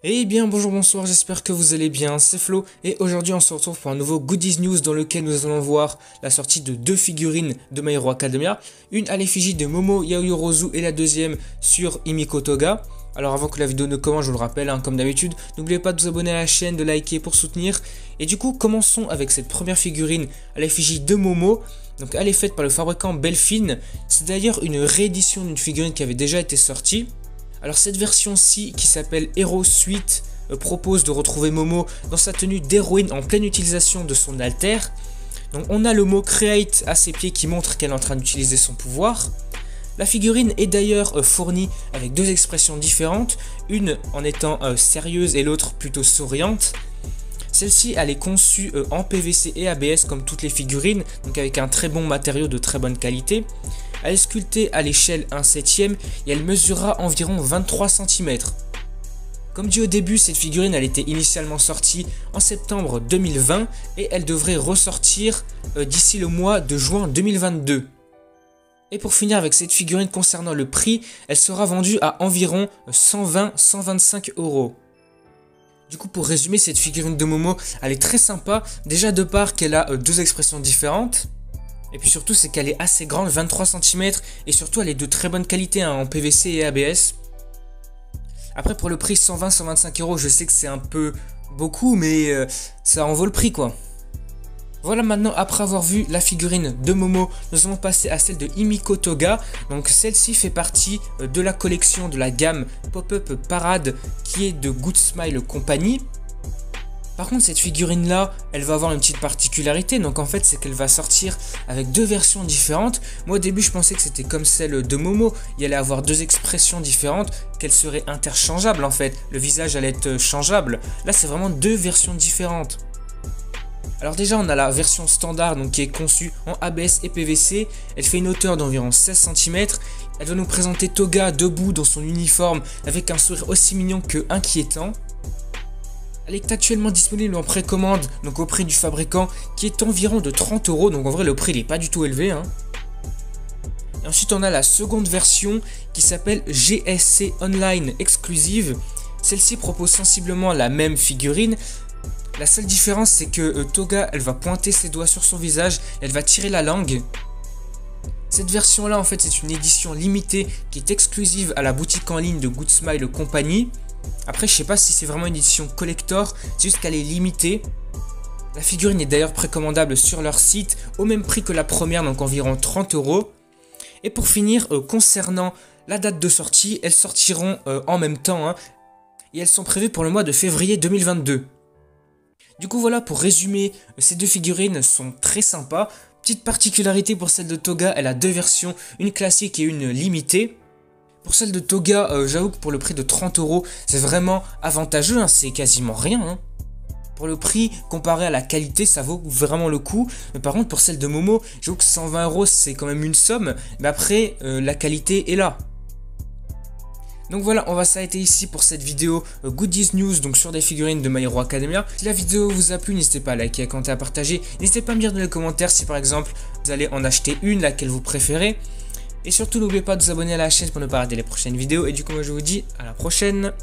Eh bien bonjour, bonsoir, j'espère que vous allez bien, c'est Flo et aujourd'hui on se retrouve pour un nouveau Goodies News dans lequel nous allons voir la sortie de deux figurines de My Hero Academia, une à l'effigie de Momo Yaoyorozu et la deuxième sur Himiko Toga. Alors avant que la vidéo ne commence, je vous le rappelle, comme d'habitude, n'oubliez pas de vous abonner à la chaîne, de liker pour soutenir. Et du coup, commençons avec cette première figurine à l'effigie de Momo. Donc elle est faite par le fabricant Belfine, c'est d'ailleurs une réédition d'une figurine qui avait déjà été sortie. Alors cette version-ci, qui s'appelle Hero Suite, propose de retrouver Momo dans sa tenue d'héroïne en pleine utilisation de son alter. Donc on a le mot Create à ses pieds qui montre qu'elle est en train d'utiliser son pouvoir. La figurine est d'ailleurs fournie avec deux expressions différentes, une en étant sérieuse et l'autre plutôt souriante. Celle-ci elle est conçue en PVC et ABS comme toutes les figurines, donc avec un très bon matériau de très bonne qualité. Elle est sculptée à l'échelle 1/7 et elle mesurera environ 23 cm. Comme dit au début, cette figurine elle était initialement sortie en septembre 2020 et elle devrait ressortir d'ici le mois de juin 2022. Et pour finir avec cette figurine concernant le prix, elle sera vendue à environ 120-125 €. Du coup, pour résumer, cette figurine de Momo, elle est très sympa, déjà de part qu'elle a deux expressions différentes. Et puis surtout, c'est qu'elle est assez grande, 23 cm, et surtout elle est de très bonne qualité en PVC et ABS. Après, pour le prix 120-125 €, je sais que c'est un peu beaucoup, mais ça en vaut le prix quoi. Voilà, maintenant après avoir vu la figurine de Momo, nous allons passer à celle de Himiko Toga. Donc celle-ci fait partie de la collection de la gamme Pop-Up Parade qui est de Good Smile Company. Par contre, cette figurine là, elle va avoir une petite particularité, donc en fait c'est qu'elle va sortir avec deux versions différentes. Moi au début je pensais que c'était comme celle de Momo, il allait avoir deux expressions différentes, qu'elles seraient interchangeables en fait, le visage allait être changeable. Là c'est vraiment deux versions différentes. Alors déjà on a la version standard donc qui est conçue en ABS et PVC, elle fait une hauteur d'environ 16 cm, elle va nous présenter Toga debout dans son uniforme avec un sourire aussi mignon que inquiétant. Elle est actuellement disponible en précommande donc au prix du fabricant qui est environ de 30 €, donc en vrai le prix n'est pas du tout élevé. Et ensuite on a la seconde version qui s'appelle GSC Online Exclusive, celle-ci propose sensiblement la même figurine. La seule différence c'est que Toga elle va pointer ses doigts sur son visage, elle va tirer la langue. Cette version là en fait c'est une édition limitée qui est exclusive à la boutique en ligne de Good Smile Company. Après je sais pas si c'est vraiment une édition collector, c'est juste qu'elle est limitée. La figurine est d'ailleurs précommandable sur leur site au même prix que la première, donc environ 30 €. Et pour finir, concernant la date de sortie, elles sortiront en même temps et elles sont prévues pour le mois de février 2022. Du coup voilà, pour résumer, ces deux figurines sont très sympas. Petite particularité pour celle de Toga, elle a deux versions, une classique et une limitée. Pour celle de Toga, j'avoue que pour le prix de 30 €, c'est vraiment avantageux, c'est quasiment rien. Pour le prix, comparé à la qualité, ça vaut vraiment le coup. Mais par contre, pour celle de Momo, j'avoue que 120 € c'est quand même une somme, mais après, la qualité est là. Donc voilà, on va s'arrêter ici pour cette vidéo Goodies News donc sur des figurines de My Hero Academia. Si la vidéo vous a plu, n'hésitez pas à liker, à commenter, à partager. N'hésitez pas à me dire dans les commentaires si par exemple vous allez en acheter une, laquelle vous préférez. Et surtout n'oubliez pas de vous abonner à la chaîne pour ne pas rater les prochaines vidéos. Et du coup moi je vous dis à la prochaine.